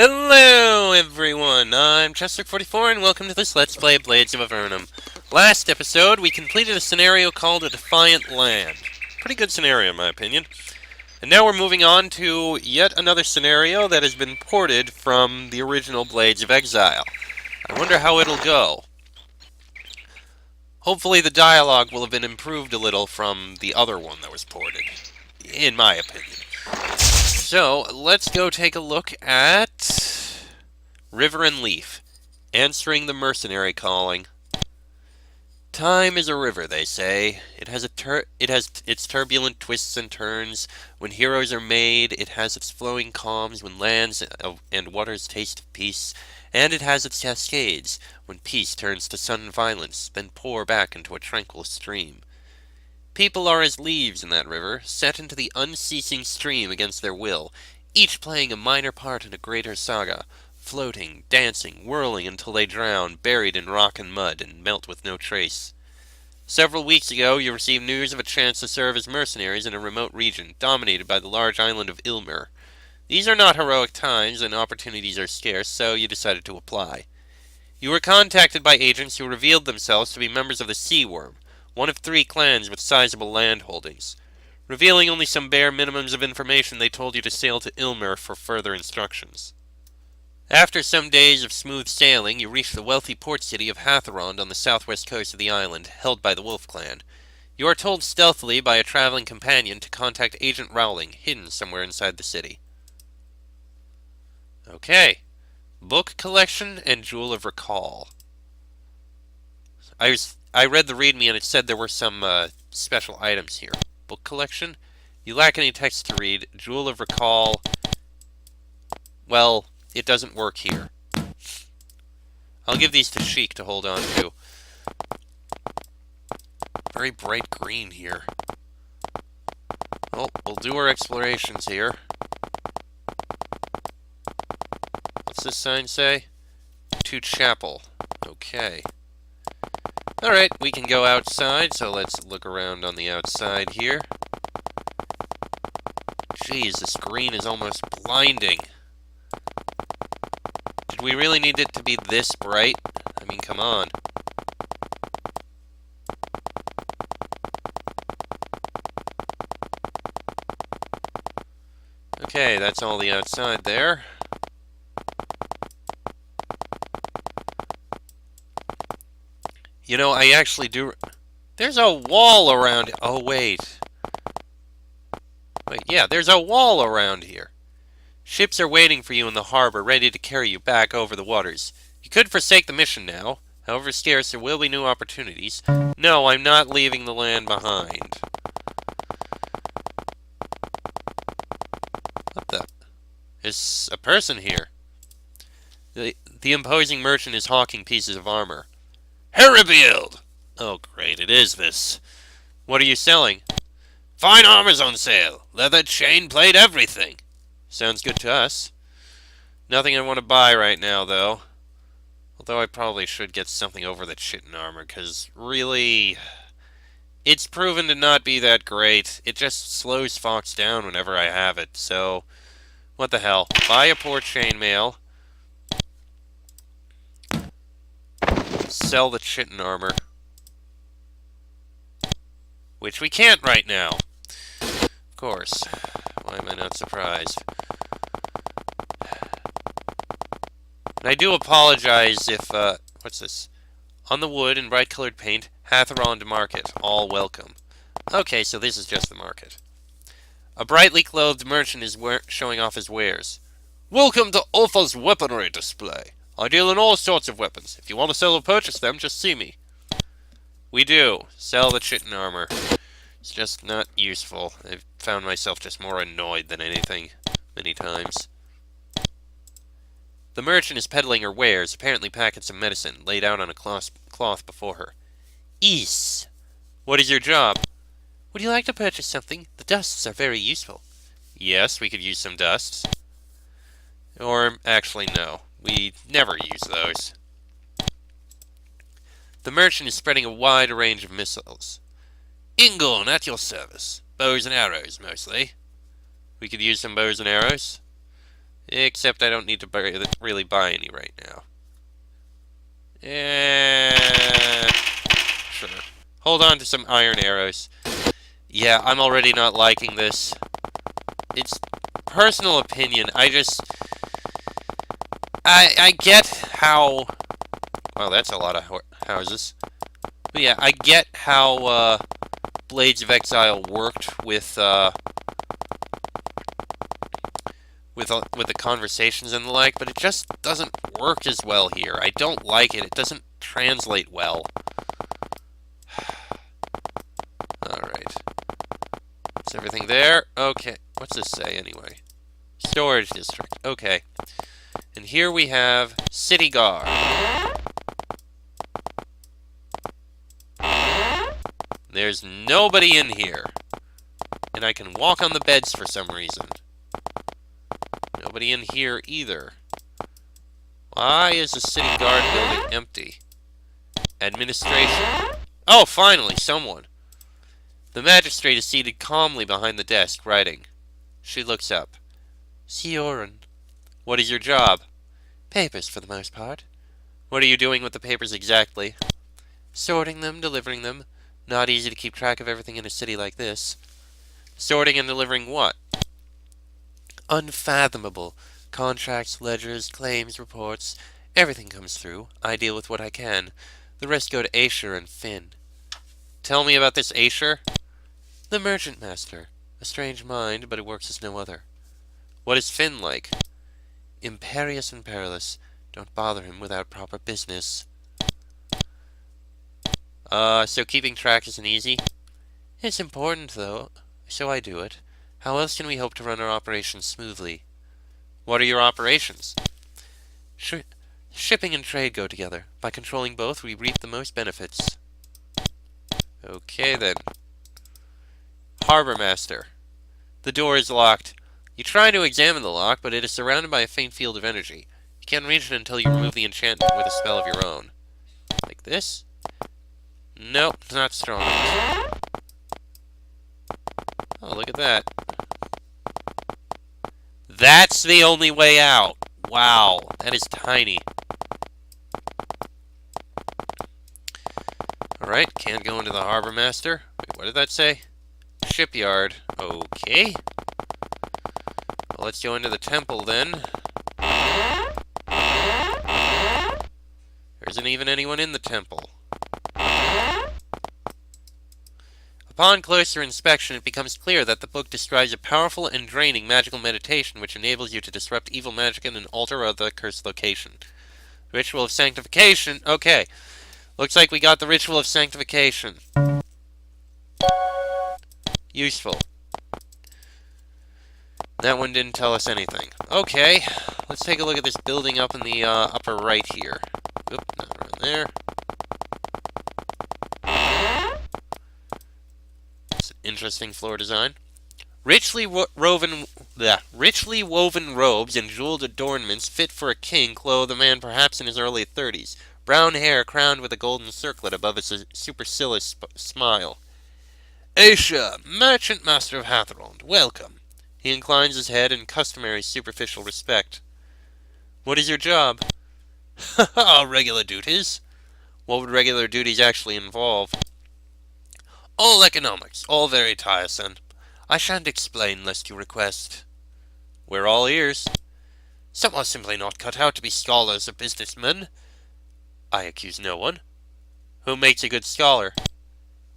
Hello everyone, I'm Chester44 and welcome to this Let's Play Blades of Avernum. Last episode, we completed a scenario called A Defiant Land. Pretty good scenario in my opinion. And now we're moving on to yet another scenario that has been ported from the original Blades of Exile. I wonder how it'll go. Hopefully the dialogue will have been improved a little from the other one that was ported, in my opinion. So, let's go take a look at River and Leaf, answering the mercenary calling. Time is a river, they say. It has its turbulent twists and turns. When heroes are made, it has its flowing calms when lands and waters taste of peace, and it has its cascades when peace turns to sudden violence, then pour back into a tranquil stream. People are as leaves in that river, set into the unceasing stream against their will, each playing a minor part in a greater saga, floating, dancing, whirling until they drown, buried in rock and mud, and melt with no trace. Several weeks ago, you received news of a chance to serve as mercenaries in a remote region, dominated by the large island of Ilmer. These are not heroic times, and opportunities are scarce, so you decided to apply. You were contacted by agents who revealed themselves to be members of the Sea Worm, one of 3 clans with sizable land holdings. Revealing only some bare minimums of information, they told you to sail to Ilmer for further instructions. After some days of smooth sailing, you reached the wealthy port city of Hatherond on the southwest coast of the island, held by the Wolf Clan. You are told stealthily by a traveling companion to contact Agent Rowling, hidden somewhere inside the city. Okay. Book collection and Jewel of Recall. I read the README and it said there were some special items here. Book collection? You lack any text to read. Jewel of Recall. Well, it doesn't work here. I'll give these to Sheik to hold on to. Very bright green here. Well, we'll do our explorations here. What's this sign say? To Chapel. Okay. Alright, we can go outside, so let's look around on the outside here. Jeez, this green is almost blinding. Did we really need it to be this bright? I mean, come on. Okay, that's all the outside there. You know, I actually do... There's a wall around... Oh, wait. Wait, yeah, there's a wall around here. Ships are waiting for you in the harbor, ready to carry you back over the waters. You could forsake the mission now. However scarce, there will be new opportunities. No, I'm not leaving the land behind. What the... There's a person here. The imposing merchant is hawking pieces of armor. Herrebield! Oh, great, it is this. What are you selling? Fine armor's on sale. Leather, chain, plate, everything. Sounds good to us. Nothing I want to buy right now, though. Although I probably should get something over that shit in armor, because really... It's proven to not be that great. It just slows Fox down whenever I have it, so... What the hell? Buy a poor chainmail. Sell the chitin armor. Which we can't right now. Of course. Why am I not surprised? And I do apologize if, what's this? On the wood in bright-colored paint, Hatherond Market, all welcome. Okay, so this is just the market. A brightly clothed merchant is showing off his wares. Welcome to Ulfa's weaponry display. I deal in all sorts of weapons. If you want to sell or purchase them, just see me. We do. Sell the chitin armor. It's just not useful. I've found myself just more annoyed than anything, many times. The merchant is peddling her wares, apparently packets of medicine, laid out on a cloth before her. Ease. What is your job? Would you like to purchase something? The dusts are very useful. Yes, we could use some dusts. Or, actually, no. We never use those. The merchant is spreading a wide range of missiles. Ingon, at your service. Bows and arrows, mostly. We could use some bows and arrows. Except I don't need to really buy any right now. Eh, sure. Hold on to some iron arrows. Yeah, I'm already not liking this. It's personal opinion. I get how... Well, that's a lot of houses. But yeah, I get how, Blades of Exile worked with the conversations and the like, but it just doesn't work as well here. I don't like it. It doesn't translate well. Alright. Is everything there? Okay. What's this say, anyway? Storage district. Okay. And here we have City Guard. There's nobody in here. And I can walk on the beds for some reason. Nobody in here either. Why is the City Guard building empty? Administration. Oh, finally, someone. The magistrate is seated calmly behind the desk, writing. She looks up. Sioran. What is your job? Papers, for the most part. What are you doing with the papers exactly? Sorting them, delivering them. Not easy to keep track of everything in a city like this. Sorting and delivering what? Unfathomable. Contracts, ledgers, claims, reports. Everything comes through. I deal with what I can. The rest go to Aesher and Finn. Tell me about this Aesher. The merchant master. A strange mind, but it works as no other. What is Finn like? Imperious and perilous. Don't bother him without proper business. So keeping track isn't easy? It's important, though, so I do it. How else can we hope to run our operations smoothly? What are your operations? Shipping and trade go together. By controlling both, we reap the most benefits. Okay, then. Harbor Master. The door is locked. You try to examine the lock, but it is surrounded by a faint field of energy. You can't reach it until you remove the enchantment with a spell of your own. Like this? Nope, not strong enough. Oh, look at that. That's the only way out. Wow, that is tiny. Alright, can't go into the Harbor Master. Wait, what did that say? Shipyard. Okay. Well, let's go into the temple then. There isn't even anyone in the temple. Upon closer inspection, it becomes clear that the book describes a powerful and draining magical meditation which enables you to disrupt evil magic in an altar or the cursed location. Ritual of Sanctification. Okay. Looks like we got the Ritual of Sanctification. Useful. That one didn't tell us anything. Okay. Let's take a look at this building up in the upper right here. Oop, not around there. Interesting floor design. Richly woven robes and jeweled adornments fit for a king clothe a man perhaps in his early 30s. Brown hair crowned with a golden circlet above a supercilious smile. Aesher, merchant master of Hatherond, welcome. He inclines his head in customary superficial respect. What is your job? Regular duties. What would regular duties actually involve? All economics, all very tiresome. I shan't explain lest you request. We're all ears. Some are simply not cut out to be scholars or businessmen. I accuse no one. Who makes a good scholar?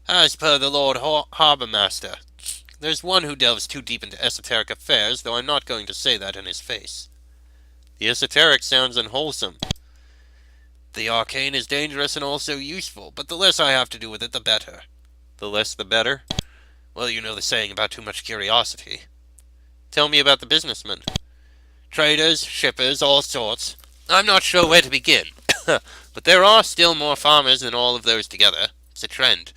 As per the Lord Harbour Master. There's one who delves too deep into esoteric affairs, though I'm not going to say that in his face. The esoteric sounds unwholesome. The arcane is dangerous and also useful, but the less I have to do with it, the better. The less the better? Well, you know the saying about too much curiosity. Tell me about the businessmen. Traders, shippers, all sorts. I'm not sure where to begin. But there are still more farmers than all of those together. It's a trend.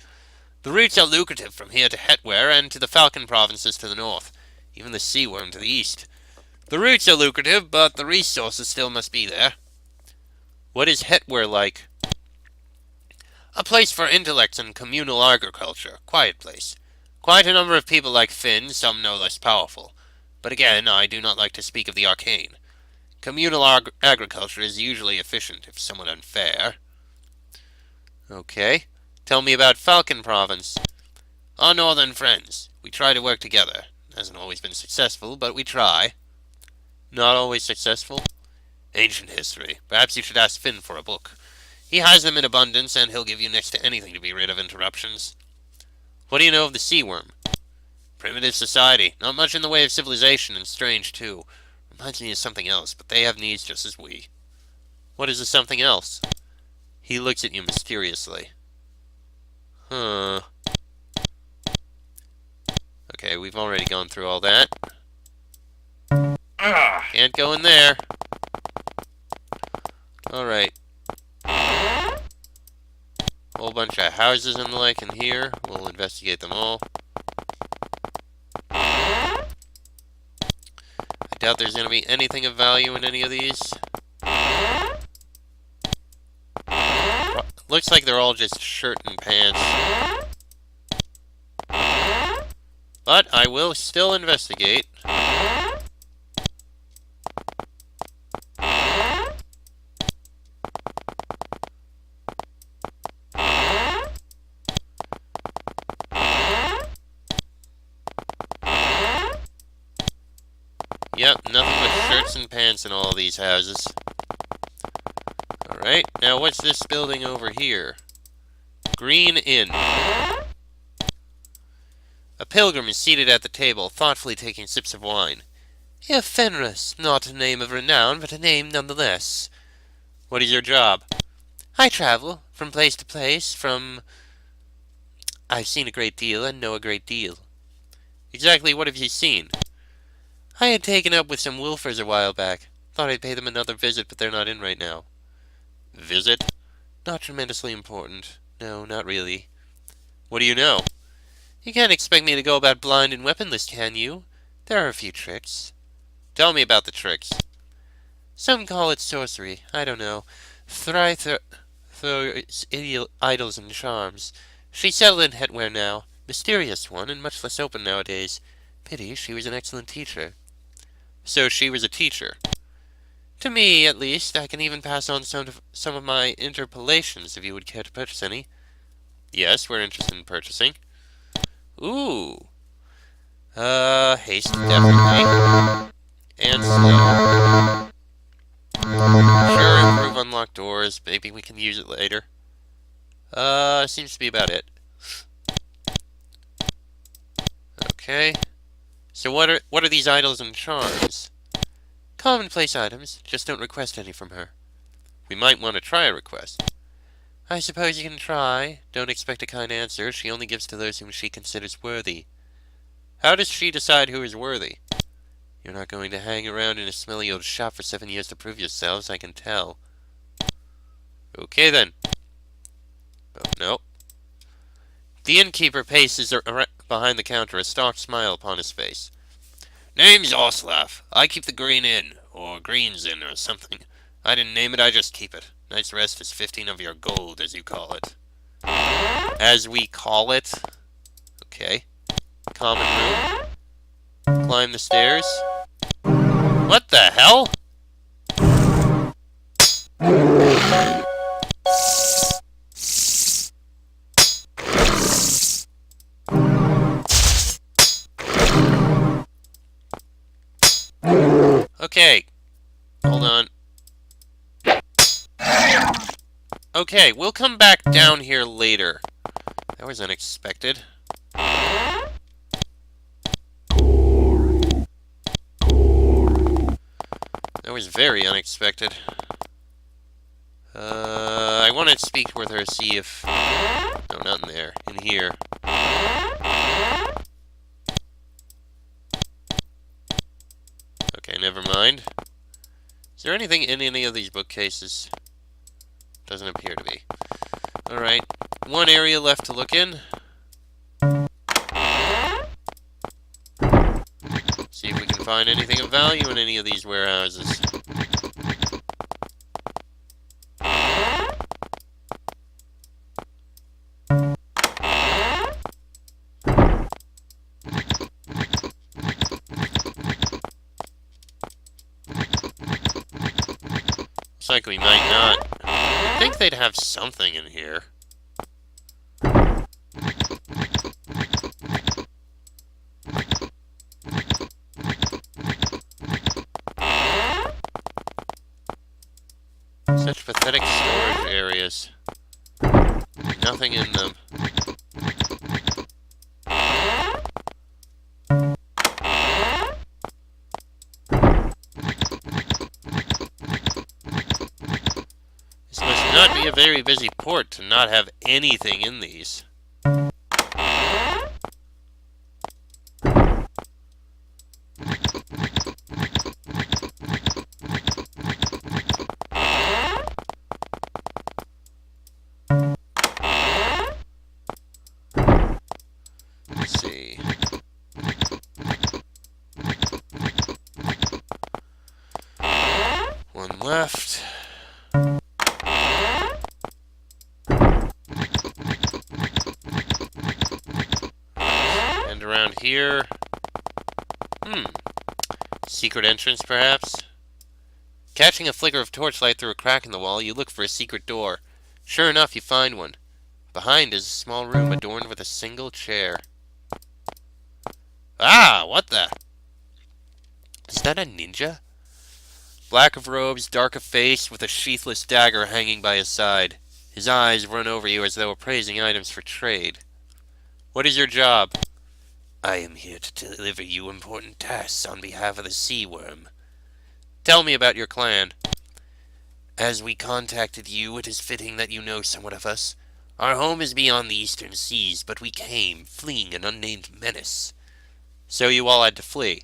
The routes are lucrative from here to Hetware and to the Falcon provinces to the north. Even the Sea Worm to the east. The routes are lucrative, but the resources still must be there. What is Hetware like? A place for intellects and communal agriculture. Quiet place. Quite a number of people like Finn, some no less powerful. But again, I do not like to speak of the arcane. Communal agriculture is usually efficient, if somewhat unfair. Okay. Tell me about Falcon Province. Our northern friends. We try to work together. Hasn't always been successful, but we try. Not always successful? Ancient history. Perhaps you should ask Finn for a book. He has them in abundance, and he'll give you next to anything to be rid of interruptions. What do you know of the sea worm? Primitive society. Not much in the way of civilization, and strange, too. Reminds me of something else, but they have needs just as we. What is the something else? He looks at you mysteriously. Huh. Okay, we've already gone through all that. Can't go in there. Alright. Whole bunch of houses and the like in here. We'll investigate them all. I doubt there's going to be anything of value in any of these. Looks like they're all just shirt and pants. But I will still investigate. Yep, nothing but shirts and pants in all of these houses. Alright, now what's this building over here? Green Inn. A pilgrim is seated at the table, thoughtfully taking sips of wine. Here Fenris, not a name of renown, but a name nonetheless. What is your job? I travel, from place to place, I've seen a great deal and know a great deal. Exactly what have you seen? I had taken up with some wolfers a while back. Thought I'd pay them another visit, but they're not in right now. Visit? Not tremendously important. No, not really. What do you know? You can't expect me to go about blind and weaponless, can you? There are a few tricks. Tell me about the tricks. Some call it sorcery. I don't know. Thryther idols and charms. She's settled in headwear now. Mysterious one, and much less open nowadays. Pity she was an excellent teacher. So she was a teacher. To me, at least. I can even pass on some of my interpolations if you would care to purchase any. Yes, we're interested in purchasing. Ooh. Haste, definitely. And slow. Sure, improve unlock doors. Maybe we can use it later. Seems to be about it. Okay. So what are these idols and charms? Commonplace items. Just don't request any from her. We might want to try a request. I suppose you can try. Don't expect a kind answer. She only gives to those whom she considers worthy. How does she decide who is worthy? You're not going to hang around in a smelly old shop for 7 years to prove yourselves, I can tell. Okay then. Oh, no. The innkeeper paces behind the counter, a stalked smile upon his face. Name's Oslaf. I keep the Green Inn, or Green's Inn, or something. I didn't name it, I just keep it. Night's rest is 15 of your gold, as you call it. As we call it? Okay. Common room. Climb the stairs. What the hell? Okay. Hold on. Okay, we'll come back down here later. That was unexpected. That was very unexpected. I want to speak with her, see if... No, not in there. In here. Okay, never mind. Is there anything in any of these bookcases? Doesn't appear to be. Alright. One area left to look in. See if we can find anything of value in any of these warehouses. Looks like we might not. I think they'd have something in here. Such pathetic storage areas. Nothing in them. This must not be a very busy port to not have anything in these. Let's see. One left. And around here. Secret entrance, perhaps? Catching a flicker of torchlight through a crack in the wall, you look for a secret door. Sure enough, you find one. Behind is a small room adorned with a single chair. Ah, what the? Is that a ninja? Black of robes, dark of face, with a sheathless dagger hanging by his side. His eyes run over you as though appraising items for trade. What is your job? I am here to deliver you important tasks on behalf of the Sea Worm. Tell me about your clan. As we contacted you, it is fitting that you know somewhat of us. Our home is beyond the eastern seas, but we came, fleeing an unnamed menace. So you all had to flee?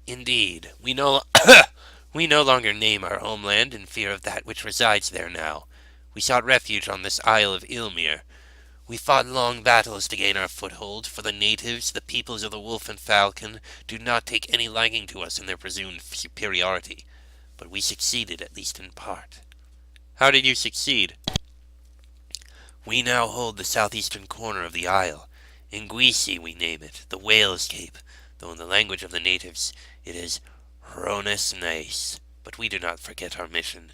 Indeed. We no longer name our homeland in fear of that which resides there now. We sought refuge on this isle of Ilmir. We fought long battles to gain our foothold, for the natives, the peoples of the Wolf and Falcon, do not take any liking to us in their presumed superiority. But we succeeded, at least in part. How did you succeed? We now hold the southeastern corner of the isle. Inguisi we name it, the Whale's Cape, though in the language of the natives it is Hrones Nace. But we do not forget our mission.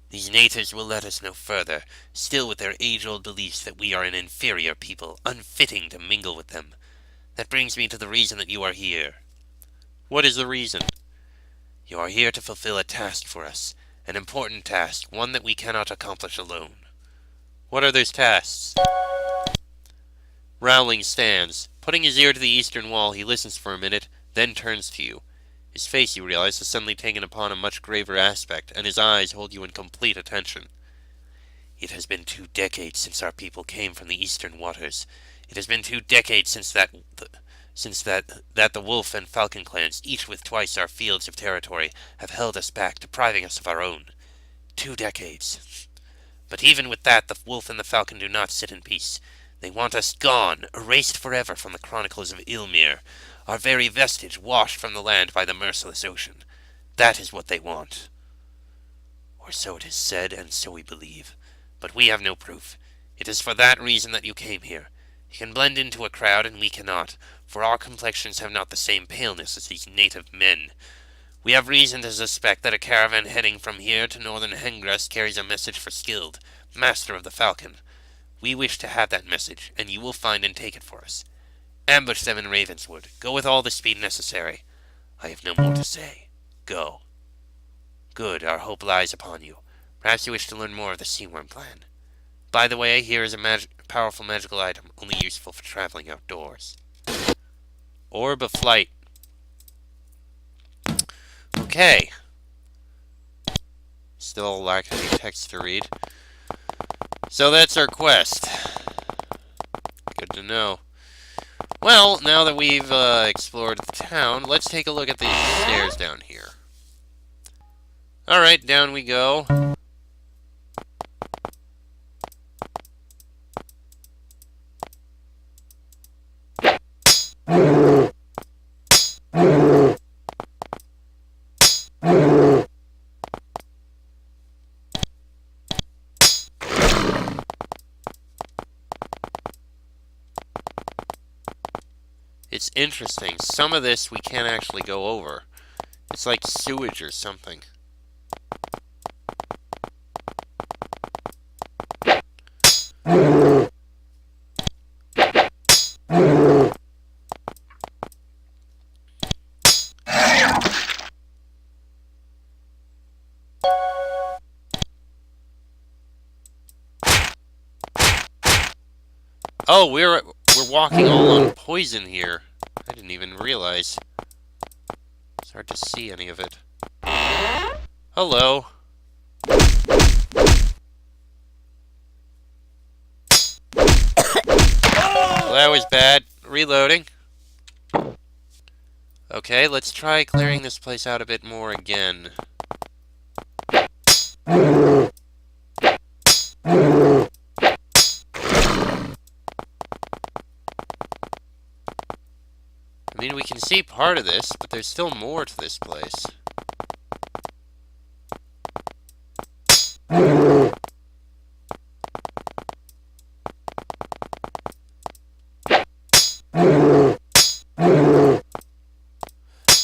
These natives will let us no further, still with their age-old beliefs that we are an inferior people, unfitting to mingle with them. That brings me to the reason that you are here. What is the reason? You are here to fulfill a task for us, an important task, one that we cannot accomplish alone. What are those tasks? Rowling stands. Putting his ear to the eastern wall, he listens for a minute, then turns to you. His face, you realize, has suddenly taken upon a much graver aspect, and his eyes hold you in complete attention. It has been 2 decades since our people came from the eastern waters. It has been 2 decades since the Wolf and Falcon clans, each with twice our fields of territory, have held us back, depriving us of our own. 2 decades. But even with that, the Wolf and the Falcon do not sit in peace. They want us gone, erased forever from the chronicles of Ilmir, our very vestige washed from the land by the merciless ocean. That is what they want. Or so it is said, and so we believe. But we have no proof. It is for that reason that you came here. You can blend into a crowd, and we cannot, for our complexions have not the same paleness as these native men. We have reason to suspect that a caravan heading from here to northern Hengras carries a message for Skilled, master of the Falcon. We wish to have that message, and you will find and take it for us. Ambush them in Ravenswood. Go with all the speed necessary. I have no more to say. Go. Good, our hope lies upon you. Perhaps you wish to learn more of the Sea Worm clan. By the way, here is a powerful magical item, only useful for traveling outdoors. Orb of Flight. Okay. Still lack any text to read. So that's our quest. Good to know. Well, now that we've explored the town, let's take a look at these stairs down here. Alright, down we go. It's interesting. Some of this we can't actually go over. It's like sewage or something. Oh, we're walking all on poison here. I didn't even realize. It's hard to see any of it. Hello. Well, that was bad. Reloading. Okay, let's try clearing this place out a bit more again. I mean, we can see part of this, but there's still more to this place.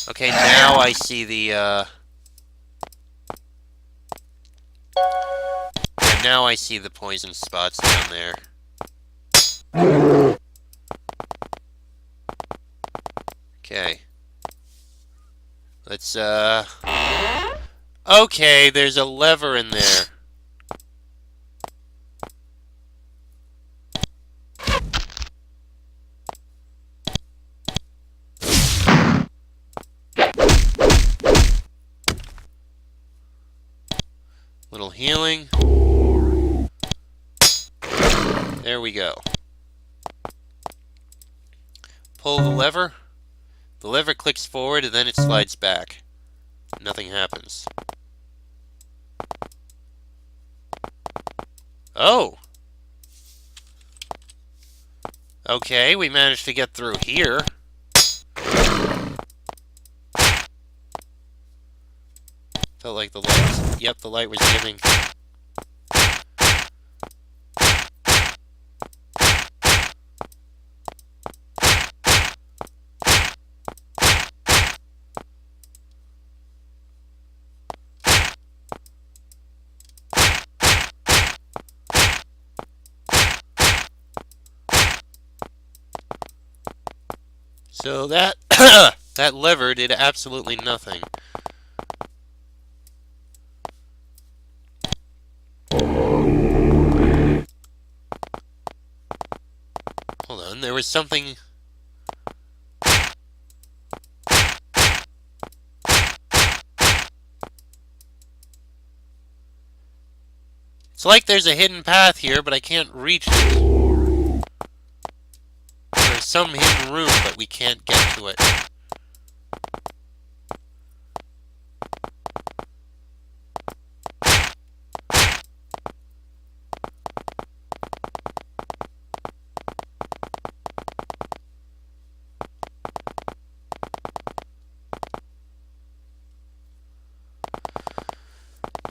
Okay, now I see the, now I see the poison spots down there. Okay. Let's, okay, there's a lever in there. Little healing. There we go. Pull the lever. The lever clicks forward and then it slides back. Nothing happens. Oh! Okay, we managed to get through here. Felt like the light was... Yep, the light was dimming. So that that lever did absolutely nothing. Hold on, there was something... It's like there's a hidden path here, but I can't reach it. There's some hidden room, but we can't get to it.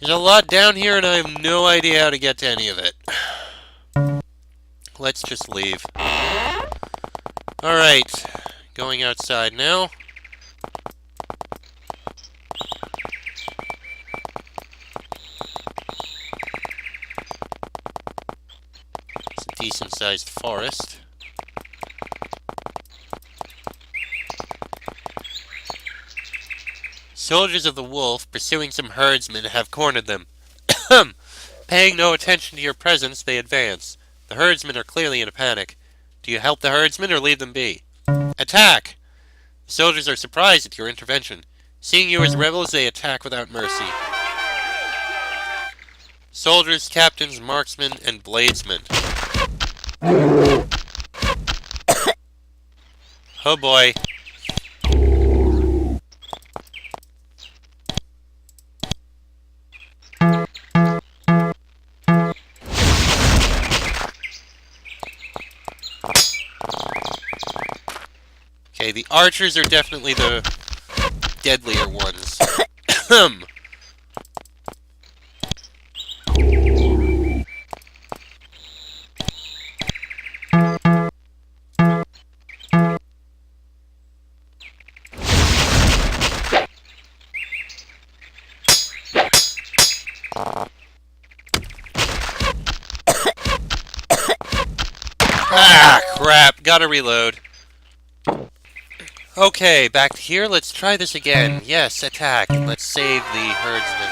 There's a lot down here, and I have no idea how to get to any of it. Let's just leave. Alright, going outside now. It's a decent-sized forest. Soldiers of the wolf, pursuing some herdsmen, have cornered them. Paying no attention to your presence, they advance. The herdsmen are clearly in a panic. Do you help the herdsmen or leave them be? Attack! The soldiers are surprised at your intervention. Seeing you as rebels, they attack without mercy. Soldiers, captains, marksmen, and bladesmen. Oh boy. Okay, the archers are definitely the deadlier ones. Ah, crap. Gotta reload. Okay, back here. Let's try this again. Yes, attack. Let's save the herdsman.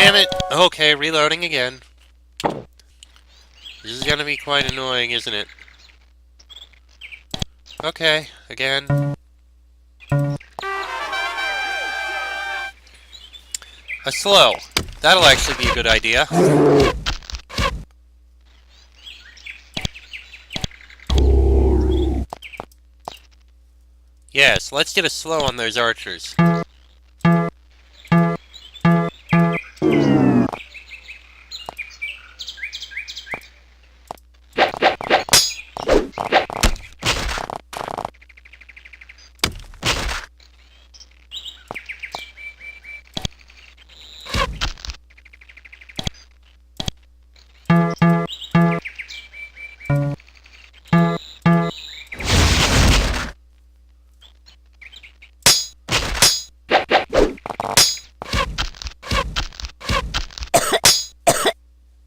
damn it! Okay, reloading again. This is gonna be quite annoying, isn't it? Okay, again. A slow. That'll actually be a good idea. Yes, let's get a slow on those archers.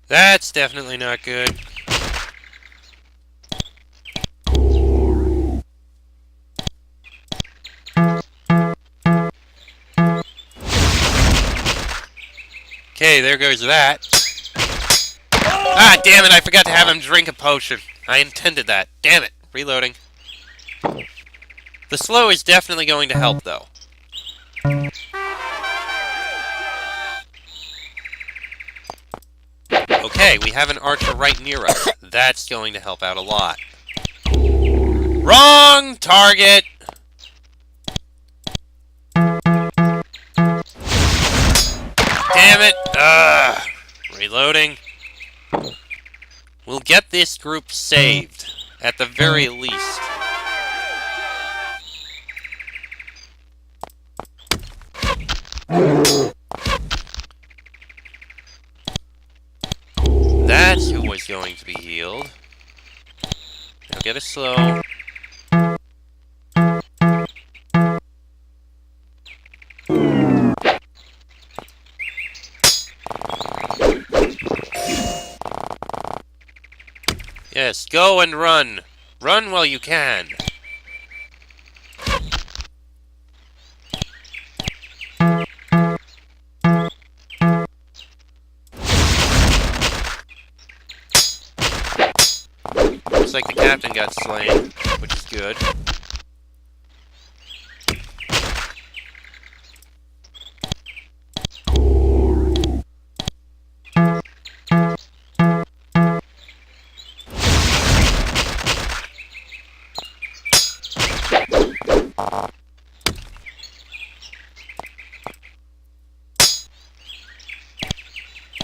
That's definitely not good. Okay, there goes that. Ah, damn it, I forgot to have him drink a potion. I intended that. Damn it. Reloading. The slow is definitely going to help, though. Okay, we have an archer right near us. That's going to help out a lot. Wrong target! Damn it! Ugh. Reloading. We'll get this group saved, at the very least. That's who was going to be healed. Now get a slow. Yes, go and run. Run while you can. Looks like the captain got slain, which is good.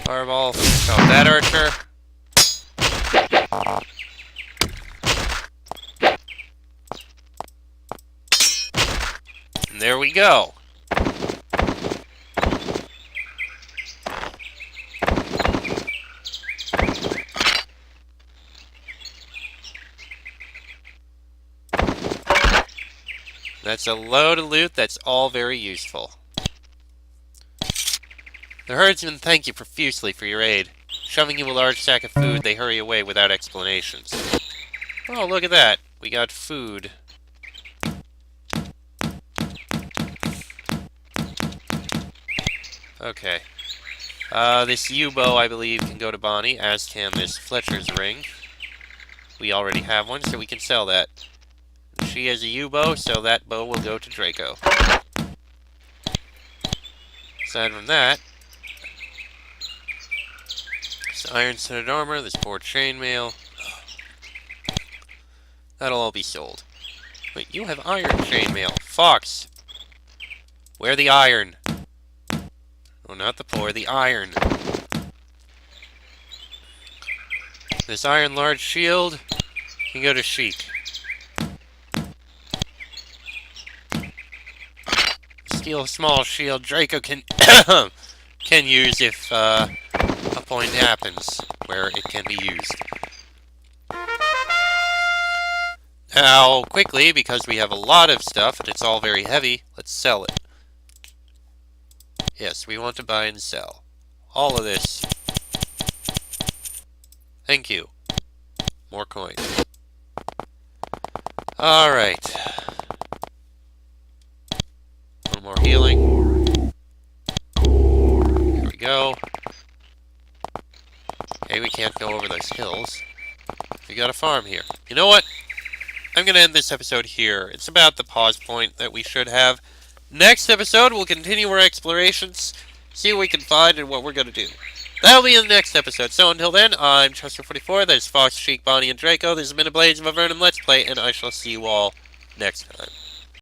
Fireball, finish off that archer. And there we go. That's a load of loot that's all very useful. The herdsmen thank you profusely for your aid. Shoving you a large sack of food, they hurry away without explanations. Oh, look at that. We got food. Okay. This U-bow, I believe, can go to Bonnie, as can this Fletcher's ring. We already have one, so we can sell that. She has a U-bow, so that bow will go to Draco. Aside from that, this iron-studded armor, this poor chainmail, that'll all be sold. Wait, you have iron chainmail. Fox! Where the iron? Oh, not the poor, the iron. This iron large shield can go to Sheik. Steel small shield Draco can can use if a point happens where it can be used. Now, quickly, because we have a lot of stuff and it's all very heavy, let's sell it. Yes, we want to buy and sell. All of this. Thank you. More coins. Alright. A little more healing. There we go. can't go over those hills. We got a farm here. You know what? I'm going to end this episode here. It's about the pause point that we should have. Next episode, we'll continue our explorations, see what we can find and what we're going to do. That'll be in the next episode. So until then, I'm Chester44, that is Fox, Sheik, Bonnie, and Draco. This has been a Blades of Avernum Let's Play, and I shall see you all next time.